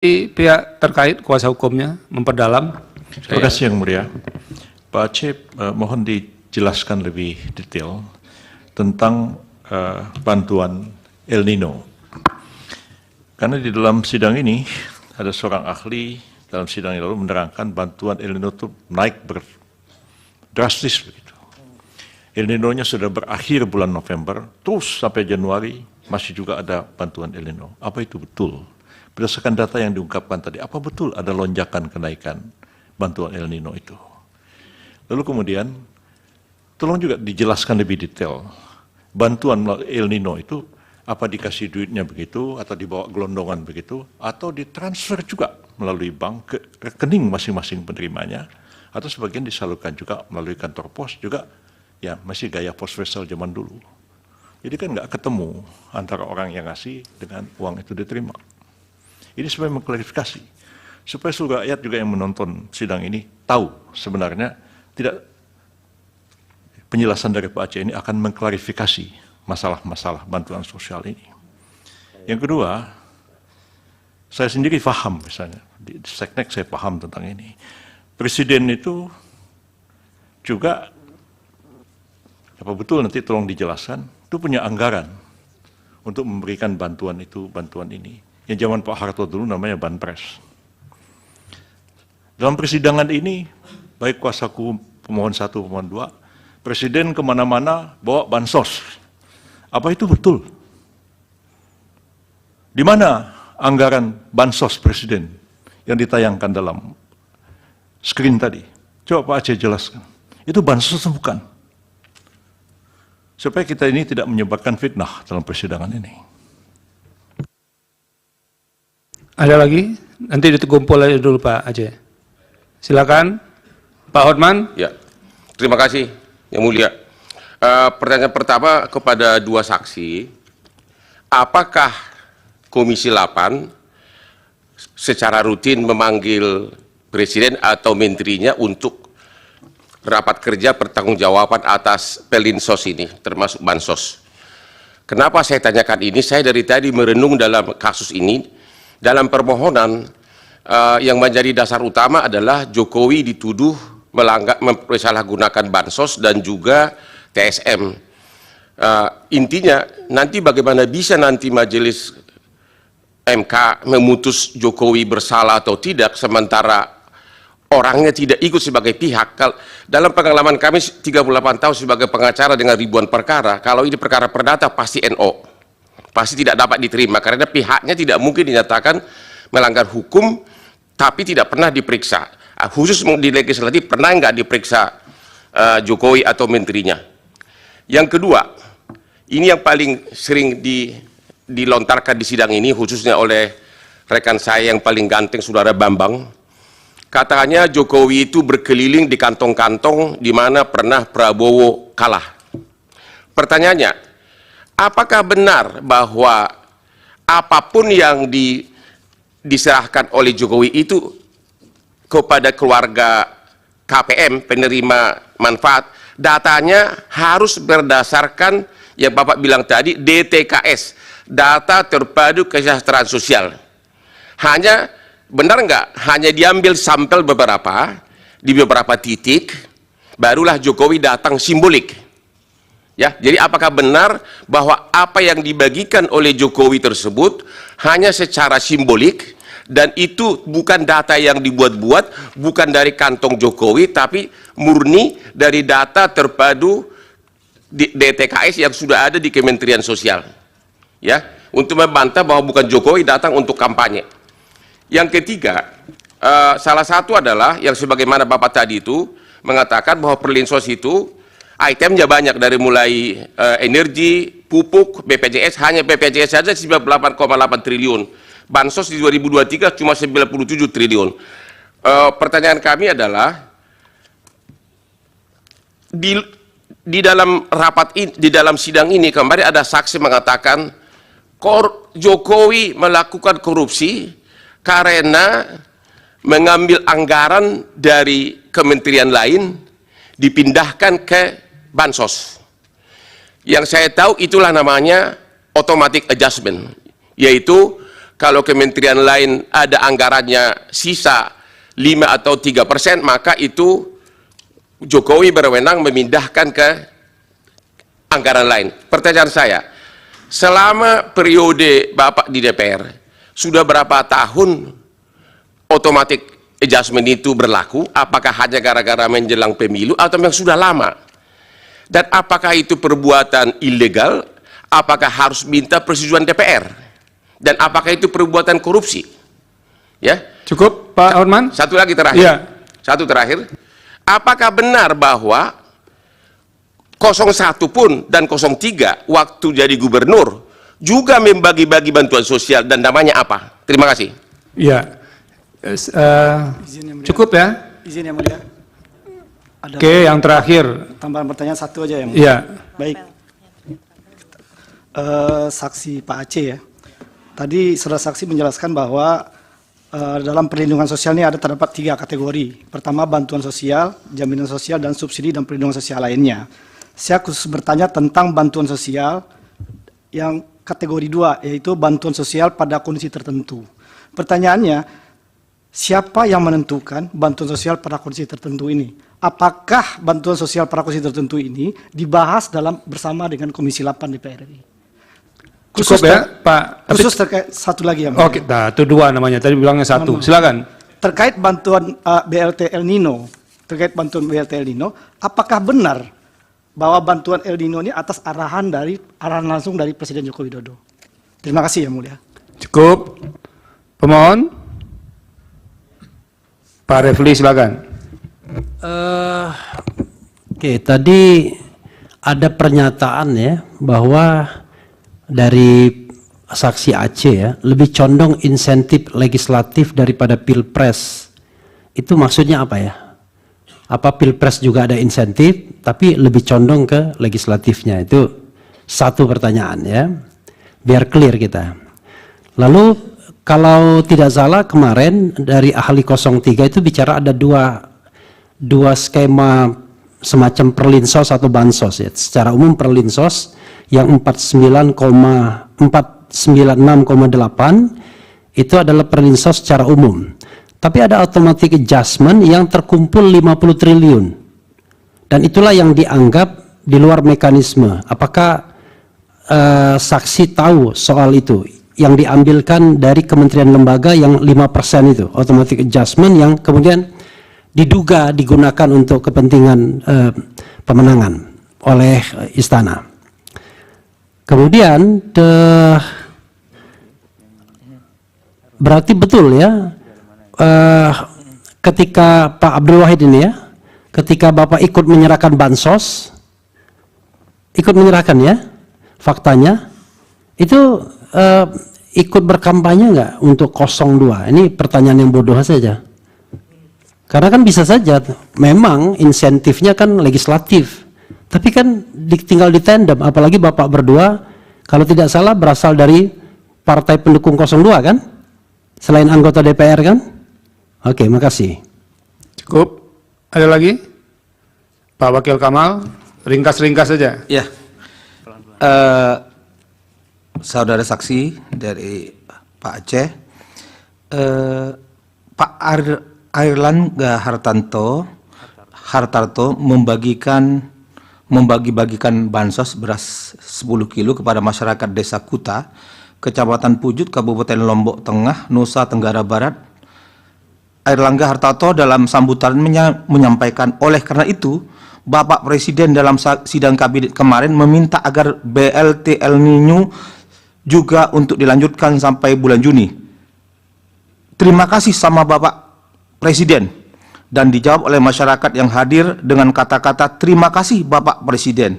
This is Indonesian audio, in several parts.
pihak terkait kuasa hukumnya memperdalam. Terima kasih Yang Mulia. Pak Aceh, mohon dijelaskan lebih detail tentang bantuan El Nino. Karena di dalam sidang ini ada seorang ahli dalam sidang yang lalu menerangkan bantuan El Nino itu naik drastis begitu. El Nino-nya sudah berakhir bulan November, terus sampai Januari masih juga ada bantuan El Nino. Apa itu betul? Berdasarkan data yang diungkapkan tadi, apa betul ada lonjakan kenaikan bantuan El Nino itu? Lalu kemudian, tolong juga dijelaskan lebih detail. Bantuan El Nino itu, apa dikasih duitnya begitu, atau dibawa gelondongan begitu, atau ditransfer juga melalui bank ke rekening masing-masing penerimanya, atau sebagian disalurkan juga melalui kantor pos juga, ya masih gaya pos wesel zaman dulu. Jadi kan nggak ketemu antara orang yang ngasih dengan uang itu diterima. Ini supaya mengklarifikasi, supaya seluruh rakyat juga yang menonton sidang ini tahu sebenarnya tidak penjelasan dari Pak Aceh ini akan mengklarifikasi masalah-masalah bantuan sosial ini. Yang kedua, saya sendiri paham misalnya, di Seknek saya paham tentang ini. Presiden itu juga, apa betul nanti tolong dijelaskan, itu punya anggaran untuk memberikan bantuan itu, bantuan ini. Yang zaman Pak Harto dulu namanya Banpres. Dalam persidangan ini, baik kuasa hukum pemohon 1, pemohon 2, Presiden kemana-mana bawa bansos. Apa itu betul? Di mana anggaran bansos Presiden yang ditayangkan dalam screen tadi? Coba Pak Aceh jelaskan. Itu bansos bukan? Supaya kita ini tidak menyebarkan fitnah dalam persidangan ini. Ada lagi? Nanti dikumpul aja dulu Pak Aceh. Silakan Pak Hotman. Ya, terima kasih Yang Mulia. Pertanyaan pertama kepada dua saksi, apakah Komisi 8 secara rutin memanggil Presiden atau menterinya untuk rapat kerja pertanggungjawaban atas Pelinsos ini, termasuk Bansos? Kenapa saya tanyakan ini? Saya dari tadi merenung dalam kasus ini. Dalam permohonan yang menjadi dasar utama adalah Jokowi dituduh mempersalahgunakan Bansos dan juga TSM. Intinya nanti bagaimana bisa nanti majelis MK memutus Jokowi bersalah atau tidak sementara orangnya tidak ikut sebagai pihak. Dalam pengalaman kami 38 tahun sebagai pengacara dengan ribuan perkara, kalau ini perkara perdata pasti NO. Pasti tidak dapat diterima karena pihaknya tidak mungkin dinyatakan melanggar hukum tapi tidak pernah diperiksa. Khusus di legislatif pernah nggak diperiksa Jokowi atau menterinya. Yang kedua, ini yang paling sering dilontarkan di sidang ini khususnya oleh rekan saya yang paling ganteng Saudara Bambang. Katanya Jokowi itu berkeliling di kantong-kantong di mana pernah Prabowo kalah. Pertanyaannya, apakah benar bahwa apapun yang diserahkan oleh Jokowi itu kepada keluarga KPM, penerima manfaat, datanya harus berdasarkan yang Bapak bilang tadi, DTKS, Data Terpadu Kesejahteraan Sosial. Hanya, benar nggak? Hanya diambil sampel beberapa, di beberapa titik, barulah Jokowi datang simbolik. Ya, jadi apakah benar bahwa apa yang dibagikan oleh Jokowi tersebut hanya secara simbolik dan itu bukan data yang dibuat-buat, bukan dari kantong Jokowi, tapi murni dari data terpadu DTKS yang sudah ada di Kementerian Sosial. Ya, untuk membantah bahwa bukan Jokowi datang untuk kampanye. Yang ketiga, salah satu adalah yang sebagaimana Bapak tadi itu mengatakan bahwa Perlinsos itu itemnya banyak dari mulai energi, pupuk, BPJS, hanya BPJS saja 98,8 triliun. Bansos di 2023 cuma 97 triliun. Pertanyaan kami adalah, di dalam rapat ini, di dalam sidang ini kemarin ada saksi mengatakan Jokowi melakukan korupsi karena mengambil anggaran dari kementerian lain dipindahkan ke Bansos. Yang saya tahu itulah namanya automatic adjustment, yaitu kalau kementerian lain ada anggarannya sisa 5 atau 3%, maka itu Jokowi berwenang memindahkan ke anggaran lain. Pertanyaan saya, selama periode Bapak di DPR, sudah berapa tahun automatic adjustment itu berlaku? Apakah hanya gara-gara menjelang pemilu atau memang sudah lama? Dan apakah itu perbuatan ilegal? Apakah harus minta persetujuan DPR? Dan apakah itu perbuatan korupsi? Ya. Cukup, Pak Hotman? Satu lagi terakhir. Iya. Satu terakhir. Apakah benar bahwa 01 pun dan 03 waktu jadi gubernur juga membagi-bagi bantuan sosial dan namanya apa? Terima kasih. Iya. Izin yang mulia. Cukup ya? Izin yang mulia. Ada Oke, yang terakhir. tambahan pertanyaan satu aja yang mulia. Iya. Baik. Saksi Pak Aceh ya. Tadi saudara saksi menjelaskan bahwa dalam perlindungan sosial ini terdapat 3 kategori. Pertama, bantuan sosial, jaminan sosial, dan subsidi dan perlindungan sosial lainnya. Saya khusus bertanya tentang bantuan sosial yang kategori 2, yaitu bantuan sosial pada kondisi tertentu. Pertanyaannya, siapa yang menentukan bantuan sosial pada kondisi tertentu ini? Apakah bantuan sosial pada kondisi tertentu ini dibahas bersama dengan Komisi 8 DPR RI? Cukup ya, Pak? Khusus terkait satu lagi yang Oke, nah, itu 2 namanya. Tadi bilangnya 1. Silakan. terkait bantuan BLT El Nino, apakah benar bahwa bantuan El Nino ini atas arahan langsung dari Presiden Joko Widodo? Terima kasih yang mulia. Cukup. Pemohon. Pak Refli, silakan. Oke, tadi ada pernyataan ya bahwa dari saksi Aceh ya lebih condong insentif legislatif daripada pilpres. Itu maksudnya apa ya? Apa pilpres juga ada insentif tapi lebih condong ke legislatifnya? Itu satu pertanyaan ya. Biar clear kita. Lalu kalau tidak salah kemarin dari ahli 03 itu bicara ada dua skema semacam perlinsos atau bansos ya. Secara umum perlinsos yang 49,496,8 itu adalah perlinsos secara umum. Tapi ada automatic adjustment yang terkumpul 50 triliun. Dan itulah yang dianggap di luar mekanisme. Apakah saksi tahu soal itu? Yang diambilkan dari kementerian lembaga yang 5% itu, automatic adjustment yang kemudian diduga digunakan untuk kepentingan pemenangan oleh istana. Kemudian berarti betul ya ketika Pak Abdul Wahid ini ya, ketika Bapak ikut menyerahkan bansos, ikut menyerahkan ya, faktanya itu ikut berkampanye nggak untuk 02? Ini pertanyaan yang bodoh saja. Karena kan bisa saja, memang insentifnya kan legislatif. Tapi kan tinggal ditandem, apalagi Bapak berdua, kalau tidak salah berasal dari partai pendukung 02 kan? Selain anggota DPR kan? Oke, makasih. Cukup. Ada lagi? Pak Wakil Kamal, ringkas-ringkas saja. Ya, saudara saksi dari Pak Aceh, Pak Airlangga Hartarto membagi-bagikan bansos beras 10 kilo kepada masyarakat Desa Kuta, Kecamatan Pujut, Kabupaten Lombok Tengah, Nusa Tenggara Barat. Airlangga Hartarto dalam sambutannya menyampaikan, oleh karena itu Bapak Presiden dalam sidang kabinet kemarin meminta agar BLT El Nino juga untuk dilanjutkan sampai bulan Juni. Terima kasih sama Bapak Presiden. Dan dijawab oleh masyarakat yang hadir dengan kata-kata terima kasih Bapak Presiden.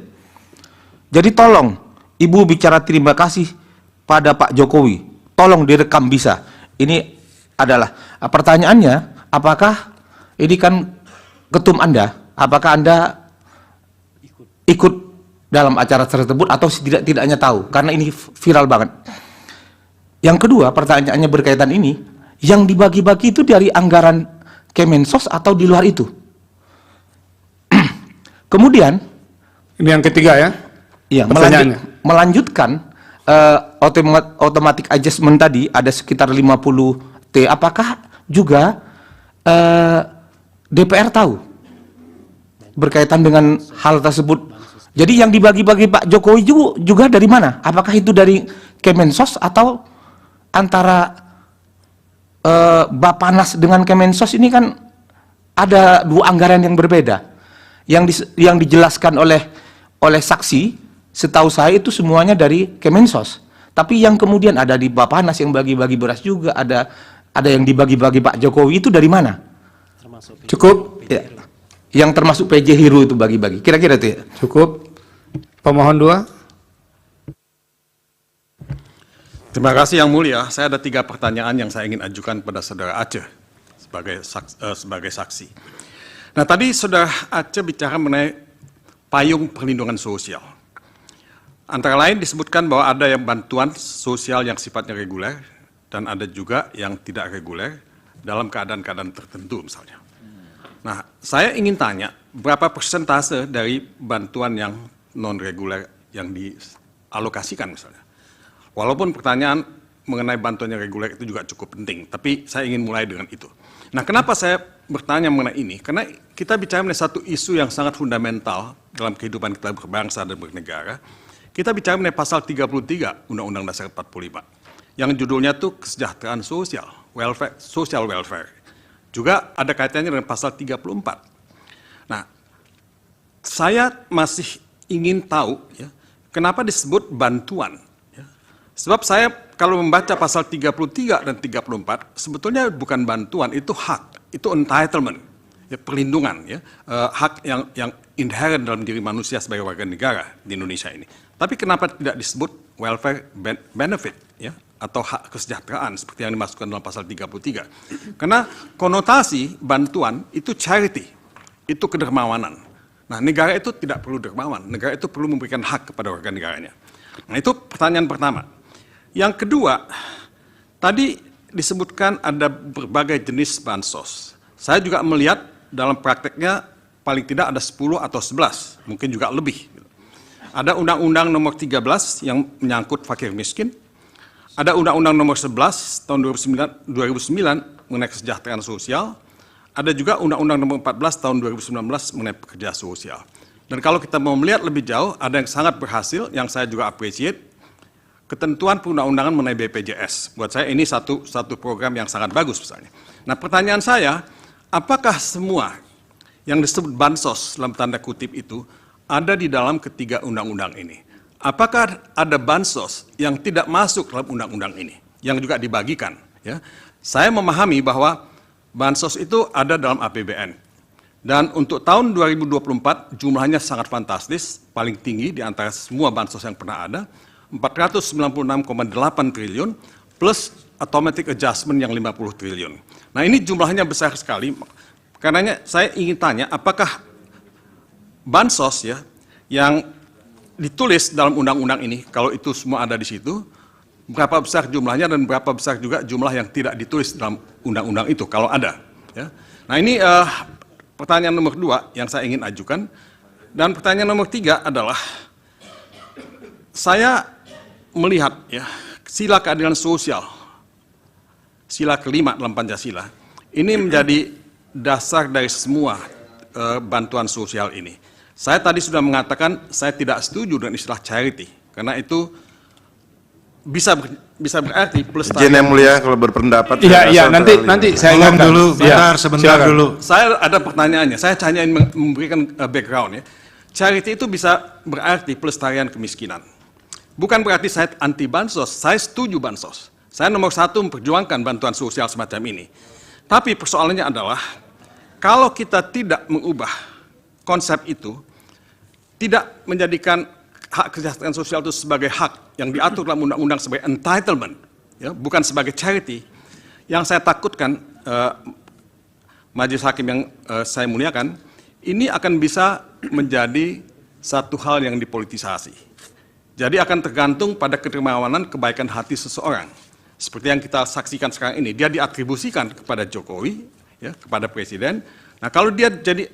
Jadi tolong Ibu bicara terima kasih pada Pak Jokowi. Tolong direkam bisa. Ini adalah pertanyaannya, apakah ini kan ketum Anda, apakah Anda ikut dalam acara tersebut atau tidaknya tahu? Karena ini viral banget. Yang kedua, pertanyaannya berkaitan ini, yang dibagi-bagi itu dari anggaran Kemensos atau di luar itu? Kemudian, Ini yang ketiga ya? ya, Pertanyaannya. melanjutkan, automatic adjustment tadi ada sekitar 50 T, apakah juga DPR tahu berkaitan dengan hal tersebut? Jadi yang dibagi-bagi Pak Jokowi juga dari mana? Apakah itu dari Kemensos atau antara Bappenas dengan Kemensos? Ini kan ada dua anggaran yang berbeda. Yang dijelaskan oleh saksi, setahu saya itu semuanya dari Kemensos. Tapi yang kemudian ada di Bappenas yang bagi-bagi beras juga, ada yang dibagi-bagi Pak Jokowi, itu dari mana? Cukup. Ya. Yang termasuk PJ Hero itu bagi-bagi. Kira-kira itu ya. Cukup. Pemohon 2. Terima kasih Yang Mulia. Saya ada 3 pertanyaan yang saya ingin ajukan pada Saudara Aceh sebagai saksi. Nah, tadi Saudara Aceh bicara mengenai payung perlindungan sosial. Antara lain disebutkan bahwa ada yang bantuan sosial yang sifatnya reguler dan ada juga yang tidak reguler dalam keadaan-keadaan tertentu misalnya. Nah, saya ingin tanya, berapa persentase dari bantuan yang non-reguler yang dialokasikan misalnya? Walaupun pertanyaan mengenai bantuan yang reguler itu juga cukup penting, tapi saya ingin mulai dengan itu. Nah, kenapa saya bertanya mengenai ini? Karena kita bicara mengenai satu isu yang sangat fundamental dalam kehidupan kita berbangsa dan bernegara. Kita bicara mengenai pasal 33 Undang-Undang Dasar 45, yang judulnya itu kesejahteraan sosial, social welfare. Juga ada kaitannya dengan pasal 34. Nah, saya masih ingin tahu ya, kenapa disebut bantuan. Ya. Sebab saya kalau membaca pasal 33 dan 34, sebetulnya bukan bantuan, itu hak, itu entitlement, ya, perlindungan, ya, hak yang inherent dalam diri manusia sebagai warga negara di Indonesia ini. Tapi kenapa tidak disebut welfare benefit, ya, atau hak kesejahteraan seperti yang dimasukkan dalam pasal 33. Karena konotasi bantuan itu charity, itu kedermawanan. Nah, negara itu tidak perlu dermawan, negara itu perlu memberikan hak kepada warga negaranya. Nah, itu pertanyaan pertama. Yang kedua, tadi disebutkan ada berbagai jenis bansos. Saya juga melihat dalam prakteknya paling tidak ada 10 atau 11, mungkin juga lebih. Ada Undang-Undang Nomor 13 yang menyangkut fakir miskin. Ada Undang-Undang Nomor 11 tahun 2009 mengenai kesejahteraan sosial. Ada juga Undang-Undang Nomor 14 tahun 2019 mengenai pekerja sosial. Dan kalau kita mau melihat lebih jauh, ada yang sangat berhasil, yang saya juga appreciate, ketentuan perundang-undangan mengenai BPJS. Buat saya ini satu program yang sangat bagus misalnya. Nah, pertanyaan saya, apakah semua yang disebut bansos dalam tanda kutip itu ada di dalam ketiga undang-undang ini? Apakah ada bansos yang tidak masuk dalam undang-undang ini, yang juga dibagikan? Ya, saya memahami bahwa bansos itu ada dalam APBN. Dan untuk tahun 2024 jumlahnya sangat fantastis, paling tinggi di antara semua bansos yang pernah ada, 496,8 triliun plus automatic adjustment yang 50 triliun. Nah, ini jumlahnya besar sekali. Karenanya saya ingin tanya, apakah bansos ya yang ditulis dalam undang-undang ini, kalau itu semua ada di situ, berapa besar jumlahnya dan berapa besar juga jumlah yang tidak ditulis dalam undang-undang itu, kalau ada. Ya. Nah, ini pertanyaan nomor 2 yang saya ingin ajukan. Dan pertanyaan nomor 3 adalah, saya melihat ya sila keadilan sosial, sila kelima dalam Pancasila, ini menjadi dasar dari semua bantuan sosial ini. Saya tadi sudah mengatakan saya tidak setuju dengan istilah charity, karena itu bisa berarti plus. Izin Yang Mulia kalau berpendapat. Iya, nanti saya ingatkan dulu, ya, sebentar dulu. Saya ada pertanyaannya, saya hanya ingin memberikan background ya. Charity itu bisa berarti pelestarian kemiskinan. Bukan berarti saya anti bansos, saya setuju bansos. Saya nomor 1 memperjuangkan bantuan sosial semacam ini. Tapi persoalannya adalah, kalau kita tidak mengubah konsep itu, tidak menjadikan hak kesejahteraan sosial itu sebagai hak yang diatur dalam undang-undang sebagai entitlement, ya, bukan sebagai charity, yang saya takutkan majelis hakim yang saya muliakan, ini akan bisa menjadi satu hal yang dipolitisasi. Jadi akan tergantung pada kedermawanan kebaikan hati seseorang. Seperti yang kita saksikan sekarang ini, dia diatribusikan kepada Jokowi, ya, kepada Presiden. Nah, kalau dia jadi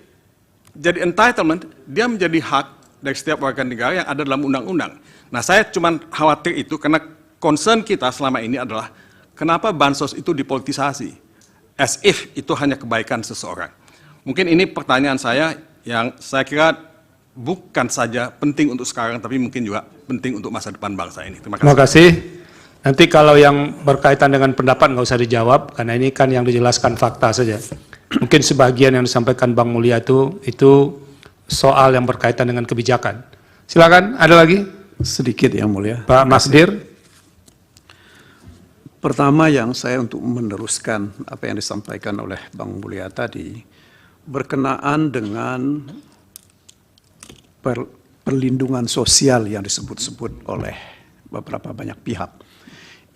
entitlement, dia menjadi hak dari setiap warga negara yang ada dalam undang-undang. Nah, saya cuma khawatir itu karena concern kita selama ini adalah kenapa bansos itu dipolitisasi, as if itu hanya kebaikan seseorang. Mungkin ini pertanyaan saya yang saya kira bukan saja penting untuk sekarang, tapi mungkin juga penting untuk masa depan bangsa ini. Terima kasih. Terima kasih. Nanti kalau yang berkaitan dengan pendapat nggak usah dijawab, karena ini kan yang dijelaskan fakta saja. Mungkin sebagian yang disampaikan Bang Mulya itu soal yang berkaitan dengan kebijakan. Silakan, ada lagi? Sedikit yang mulia. Pak Masdir. Pertama yang saya untuk meneruskan apa yang disampaikan oleh Bang Mulya tadi, berkenaan dengan perlindungan sosial yang disebut-sebut oleh beberapa banyak pihak.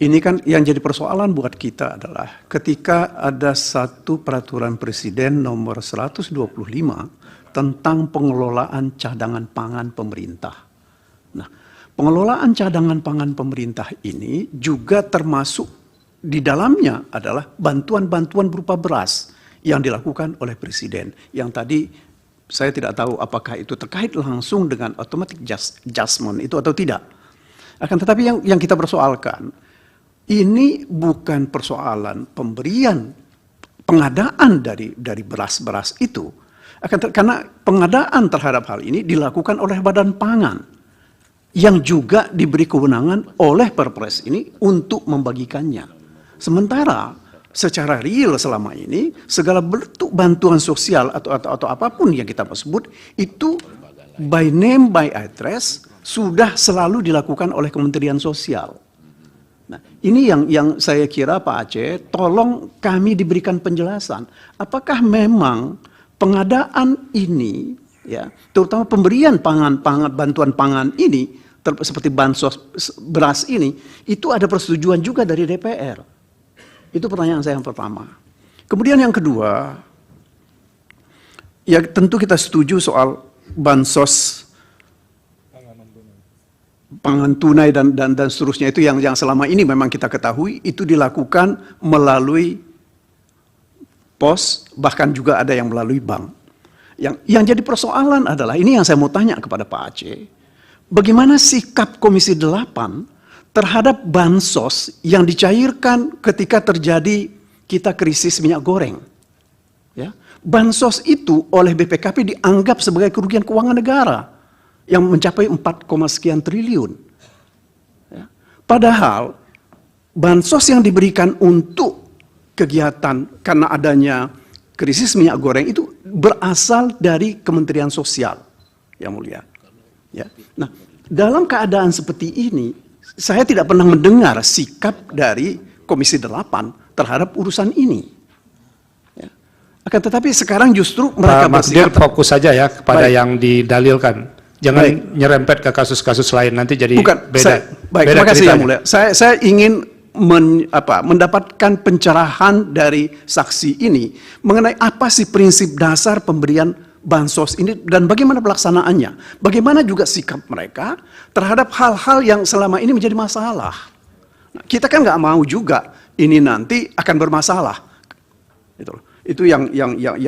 Ini kan yang jadi persoalan buat kita adalah ketika ada satu peraturan presiden nomor 125 tentang pengelolaan cadangan pangan pemerintah. Nah, pengelolaan cadangan pangan pemerintah ini juga termasuk di dalamnya adalah bantuan-bantuan berupa beras yang dilakukan oleh presiden. Yang tadi saya tidak tahu apakah itu terkait langsung dengan automatic adjustment itu atau tidak. Akan tetapi yang kita persoalkan, ini bukan persoalan pemberian pengadaan dari beras-beras itu. Karena pengadaan terhadap hal ini dilakukan oleh Badan Pangan yang juga diberi kewenangan oleh Perpres ini untuk membagikannya. Sementara secara real selama ini segala bentuk bantuan sosial atau apapun yang kita sebut itu by name by address sudah selalu dilakukan oleh Kementerian Sosial. Nah, ini yang saya kira Pak Aceh, tolong kami diberikan penjelasan. Apakah memang pengadaan ini, ya, terutama pemberian bantuan pangan ini, seperti bansos beras ini, itu ada persetujuan juga dari DPR? Itu pertanyaan saya yang pertama. Kemudian yang kedua, ya tentu kita setuju soal bansos pangan tunai dan seterusnya itu yang selama ini memang kita ketahui itu dilakukan melalui pos, bahkan juga ada yang melalui bank. Yang jadi persoalan adalah, ini yang saya mau tanya kepada Pak Aceh, bagaimana sikap Komisi 8 terhadap bansos yang dicairkan ketika terjadi kita krisis minyak goreng? Ya, bansos itu oleh BPKP dianggap sebagai kerugian keuangan negara yang mencapai 4, sekian triliun. Ya. Padahal bansos yang diberikan untuk kegiatan karena adanya krisis minyak goreng itu berasal dari Kementerian Sosial, yang mulia. Ya. Nah, dalam keadaan seperti ini, saya tidak pernah mendengar sikap dari Komisi 8 terhadap urusan ini. Ya. Akan tetapi sekarang justru mereka Pak Masdir fokus saja ya kepada yang didalilkan. Jangan nyerempet ke kasus-kasus lain, nanti jadi beda. Baik, terima kasih yang mulia. Saya ingin mendapatkan pencerahan dari saksi ini mengenai apa sih prinsip dasar pemberian bansos ini dan bagaimana pelaksanaannya. Bagaimana juga sikap mereka terhadap hal-hal yang selama ini menjadi masalah. Nah, kita kan nggak mau juga ini nanti akan bermasalah. Itu yang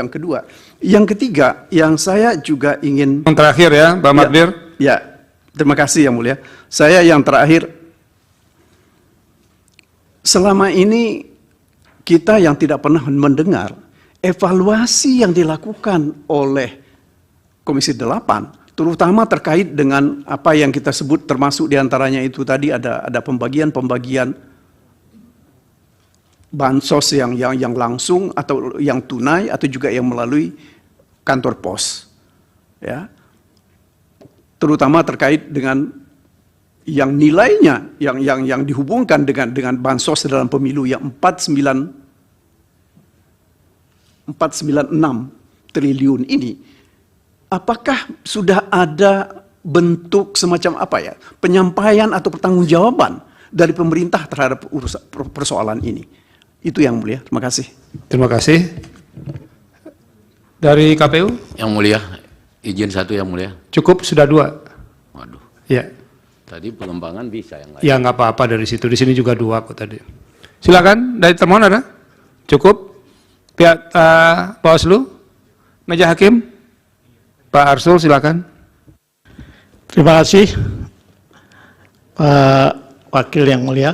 kedua. Yang ketiga, yang saya juga ingin... Yang terakhir ya, Pak Magdir. Ya, terima kasih yang mulia. Saya yang terakhir, selama ini kita yang tidak pernah mendengar evaluasi yang dilakukan oleh Komisi 8, terutama terkait dengan apa yang kita sebut termasuk diantaranya itu tadi ada pembagian bansos yang langsung atau yang tunai atau juga yang melalui kantor pos, ya, terutama terkait dengan yang nilainya yang dihubungkan dengan bansos dalam pemilu yang 496 triliun ini, apakah sudah ada bentuk semacam apa ya penyampaian atau pertanggungjawaban dari pemerintah terhadap persoalan ini? Itu yang mulia. Terima kasih. Terima kasih. Dari KPU? Yang mulia, izin satu yang mulia. Cukup, sudah 2. Waduh. Ya. Tadi pengembangan bisa yang lain. Ya nggak apa-apa dari situ. Di sini juga 2 kok tadi. Silakan. Dari termohon ada? Cukup. Pihak Bawaslu, meja hakim, Pak Arsul silakan. Terima kasih, Pak Wakil yang mulia.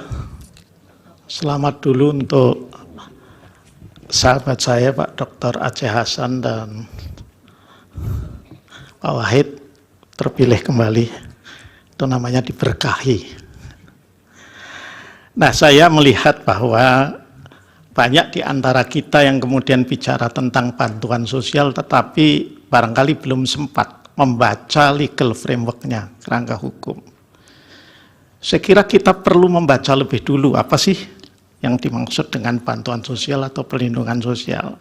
Selamat dulu untuk sahabat saya, Pak Dr. Aceh Hasan dan Pak Wahid terpilih kembali. Itu namanya diberkahi. Nah, saya melihat bahwa banyak di antara kita yang kemudian bicara tentang bantuan sosial, tetapi barangkali belum sempat membaca legal framework-nya, kerangka hukum. Saya kira kita perlu membaca lebih dulu apa sih yang dimaksud dengan bantuan sosial atau perlindungan sosial.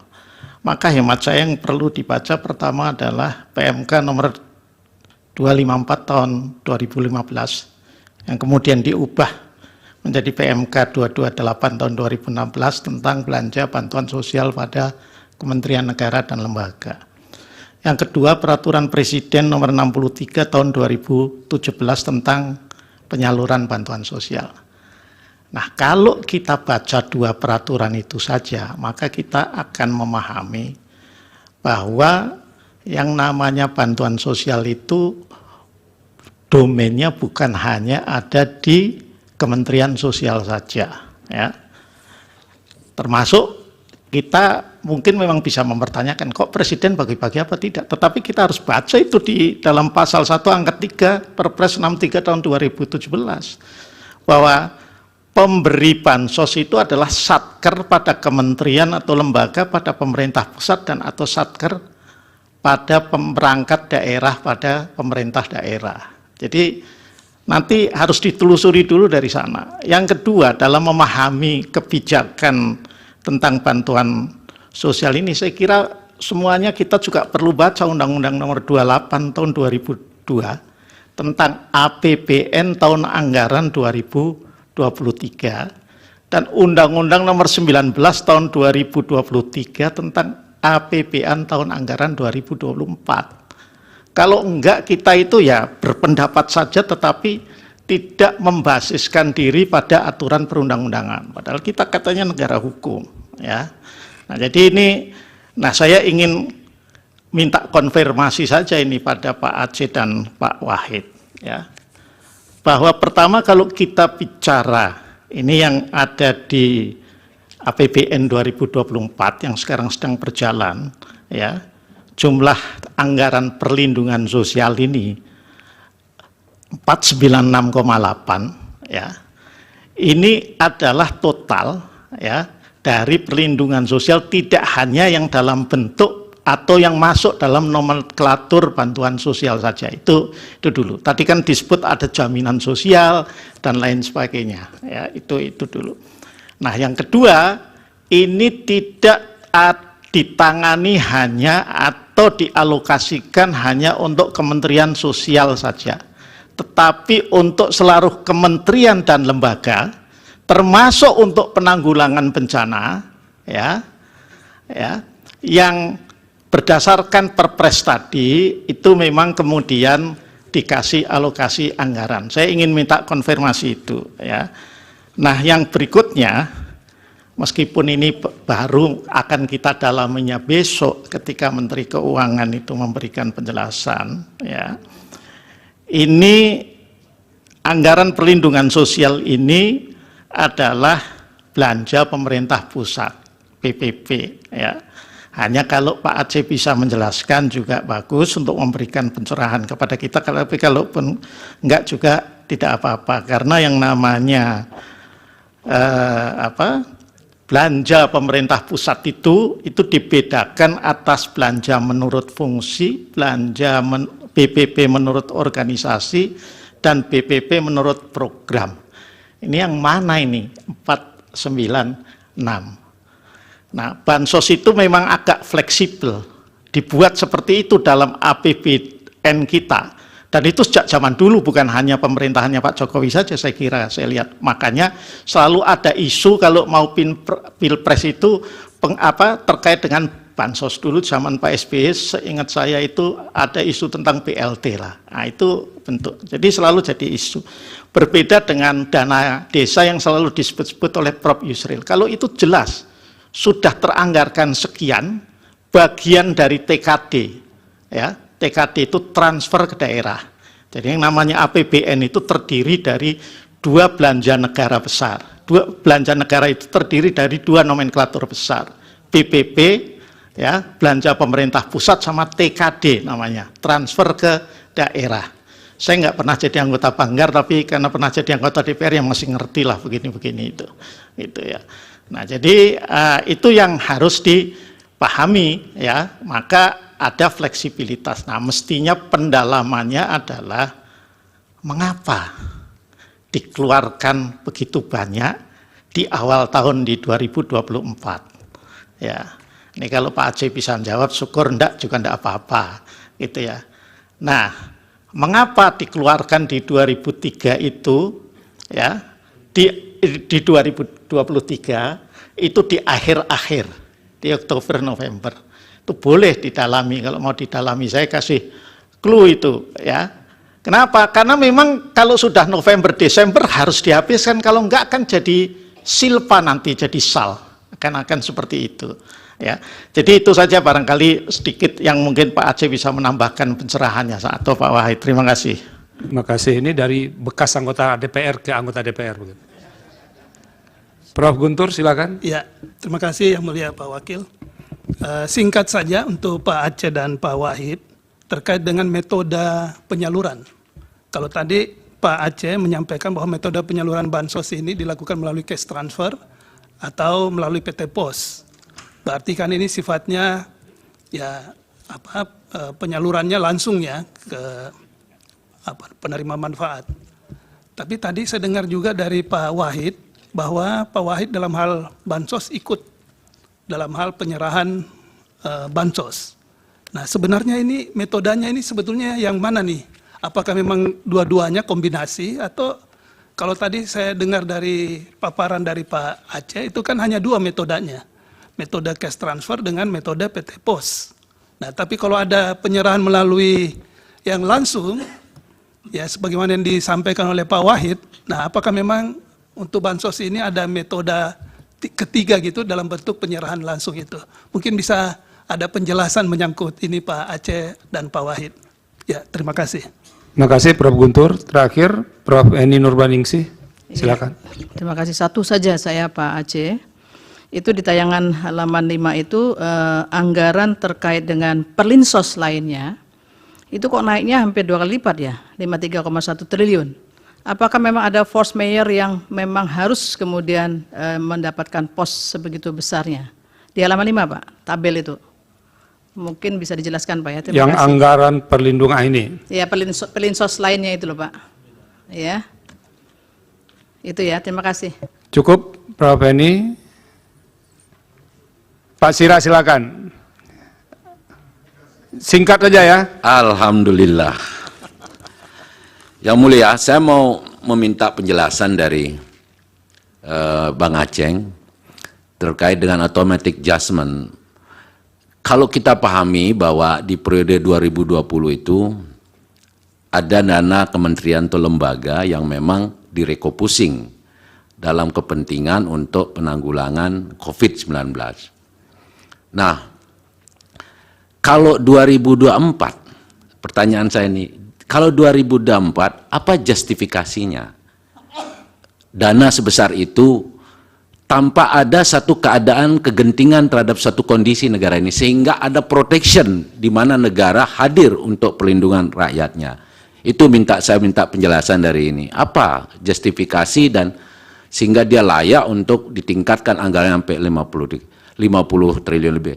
Maka hemat saya yang perlu dibaca pertama adalah PMK nomor 254 tahun 2015 yang kemudian diubah menjadi PMK 228 tahun 2016 tentang belanja bantuan sosial pada Kementerian Negara dan lembaga. Yang kedua, Peraturan Presiden nomor 63 tahun 2017 tentang penyaluran bantuan sosial. Nah, kalau kita baca dua peraturan itu saja, maka kita akan memahami bahwa yang namanya bantuan sosial itu domainnya bukan hanya ada di Kementerian Sosial saja, ya. Termasuk kita mungkin memang bisa mempertanyakan kok Presiden bagi-bagi apa tidak, tetapi kita harus baca itu di dalam pasal 1 angka 3 Perpres 63 tahun 2017 bahwa pemberi bansos itu adalah satker pada kementerian atau lembaga pada pemerintah pusat dan atau satker pada perangkat daerah pada pemerintah daerah. Jadi nanti harus ditelusuri dulu dari sana. Yang kedua, dalam memahami kebijakan tentang bantuan sosial ini, saya kira semuanya kita juga perlu baca Undang-Undang nomor 28 tahun 2002 tentang APBN tahun anggaran 2023 dan Undang-Undang nomor 19 tahun 2023 tentang APBN tahun anggaran 2024. Kalau enggak, kita itu ya berpendapat saja tetapi tidak membasiskan diri pada aturan perundang-undangan. Padahal kita katanya negara hukum, ya. Nah, jadi ini, saya ingin minta konfirmasi saja ini pada Pak Aceh dan Pak Wahid, ya. Bahwa pertama kalau kita bicara ini yang ada di APBN 2024 yang sekarang sedang berjalan, ya, jumlah anggaran perlindungan sosial ini 496,8, ya. Ini adalah total, ya, dari perlindungan sosial, tidak hanya yang dalam bentuk atau yang masuk dalam nomenklatur bantuan sosial saja. Itu dulu. Tadi kan disebut ada jaminan sosial dan lain sebagainya, ya, itu dulu. Nah, yang kedua, ini tidak ditangani hanya atau dialokasikan hanya untuk Kementerian Sosial saja, tetapi untuk seluruh kementerian dan lembaga, termasuk untuk penanggulangan bencana, ya, yang berdasarkan Perpres tadi itu memang kemudian dikasih alokasi anggaran. Saya ingin minta konfirmasi itu, ya. Nah, yang berikutnya, meskipun ini baru akan kita dalaminya besok ketika Menteri Keuangan itu memberikan penjelasan, ya. Ini anggaran perlindungan sosial ini adalah belanja pemerintah pusat, PPP, ya. Hanya kalau Pak Aceh bisa menjelaskan juga bagus untuk memberikan pencerahan kepada kita, tapi kalaupun enggak juga tidak apa-apa, karena yang namanya belanja pemerintah pusat itu dibedakan atas belanja menurut fungsi, belanja BPP menurut organisasi, dan BPP menurut program. Ini yang mana ini? 496. Nah, bansos itu memang agak fleksibel, dibuat seperti itu dalam APBN kita, dan itu sejak zaman dulu, bukan hanya pemerintahannya Pak Jokowi saja, saya kira, saya lihat. Makanya selalu ada isu kalau mau pilpres itu terkait dengan bansos. Dulu zaman Pak SBY, seingat saya itu ada isu tentang BLT lah. Nah, itu bentuk, jadi selalu jadi isu. Berbeda dengan dana desa yang selalu disebut-sebut oleh Prof. Yusril. Kalau itu jelas sudah teranggarkan sekian, bagian dari TKD, ya, TKD itu transfer ke daerah. Jadi yang namanya APBN itu terdiri dari dua belanja negara besar. Dua belanja negara itu terdiri dari dua nomenklatur besar. PPP, ya, belanja pemerintah pusat, sama TKD namanya, transfer ke daerah. Saya nggak pernah jadi anggota Banggar, tapi karena pernah jadi anggota DPR yang masih ngerti lah begini-begini itu. Gitu ya. Nah, jadi itu yang harus dipahami ya, maka ada fleksibilitas. Nah, mestinya pendalamannya adalah mengapa dikeluarkan begitu banyak di awal tahun di 2024. Ya, ini kalau Pak Aceh bisa jawab, syukur, enggak juga enggak apa-apa, gitu ya. Nah, mengapa dikeluarkan di 2003 itu, ya, di 2023 itu di akhir-akhir, di Oktober November. Itu boleh didalami, kalau mau didalami saya kasih clue itu ya. Kenapa? Karena memang kalau sudah November Desember harus dihabiskan, kalau enggak akan jadi silpa nanti, jadi sal, akan seperti itu ya. Jadi itu saja barangkali sedikit yang mungkin Pak Aceh bisa menambahkan pencerahannya atau Pak Wahid. Terima kasih. Terima kasih. Ini dari bekas anggota DPR ke anggota DPR. Prof. Guntur, silakan. Ya, terima kasih Yang Mulia Pak Wakil. Singkat saja untuk Pak Aceh dan Pak Wahid terkait dengan metode penyaluran. Kalau tadi Pak Aceh menyampaikan bahwa metode penyaluran bansos ini dilakukan melalui cash transfer atau melalui PT POS. Berarti kan ini sifatnya ya penyalurannya langsung ya ke penerima manfaat. Tapi tadi saya dengar juga dari Pak Wahid bahwa Pak Wahid dalam hal bansos ikut dalam hal penyerahan bansos. Nah, sebenarnya ini metodenya ini sebetulnya yang mana nih? Apakah memang dua-duanya kombinasi, atau kalau tadi saya dengar dari paparan dari Pak Aceh itu kan hanya dua metodenya. Metode cash transfer dengan metode PT POS. Nah, tapi kalau ada penyerahan melalui yang langsung, ya sebagaimana yang disampaikan oleh Pak Wahid, nah apakah memang untuk bansos ini ada metode ketiga gitu dalam bentuk penyerahan langsung itu? Mungkin bisa ada penjelasan menyangkut ini Pak Aceh dan Pak Wahid. Ya, terima kasih. Terima kasih Prof. Guntur. Terakhir Prof. Eni Nurbaningsih. Silakan. Terima kasih. Satu saja saya Pak Aceh. Itu di tayangan halaman 5 itu anggaran terkait dengan perlinsos lainnya. Itu kok naiknya hampir 2 kali lipat ya, 53,1 triliun. Apakah memang ada force mayor yang memang harus kemudian mendapatkan pos sebegitu besarnya? Di halaman 5 Pak, tabel itu. Mungkin bisa dijelaskan Pak ya. Terima yang kasih. anggaran perlindungan ini. Ya, perlinsos lainnya itu loh Pak. Ya. Itu ya, terima kasih. Cukup Prof. Eni. Pak Sira silakan. Singkat aja ya. Alhamdulillah. Yang Mulia, saya mau meminta penjelasan dari Bang Aceh terkait dengan automatic adjustment. Kalau kita pahami bahwa di periode 2020 itu ada dana kementerian atau lembaga yang memang direkopusing dalam kepentingan untuk penanggulangan COVID-19. Nah, kalau 2024, pertanyaan saya ini, kalau 2024, apa justifikasinya? Dana sebesar itu tanpa ada satu keadaan kegentingan terhadap satu kondisi negara ini, sehingga ada protection di mana negara hadir untuk perlindungan rakyatnya. Itu saya minta penjelasan dari ini. Apa justifikasi dan sehingga dia layak untuk ditingkatkan anggaran sampai 50 triliun lebih.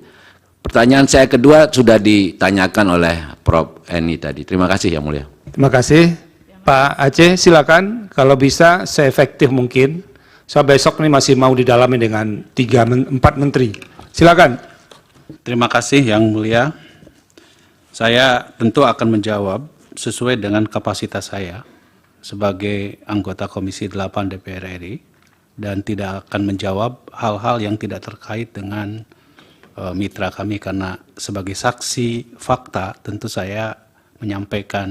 Pertanyaan saya kedua sudah ditanyakan oleh Prof. Eni tadi. Terima kasih Yang Mulia. Terima kasih. Pak Aceh silakan, kalau bisa seefektif mungkin. Saya besok ini masih mau didalami dengan 4 menteri. Silakan. Terima kasih Yang Mulia. Saya tentu akan menjawab sesuai dengan kapasitas saya sebagai anggota Komisi 8 DPR RI dan tidak akan menjawab hal-hal yang tidak terkait dengan mitra kami, karena sebagai saksi fakta tentu saya menyampaikan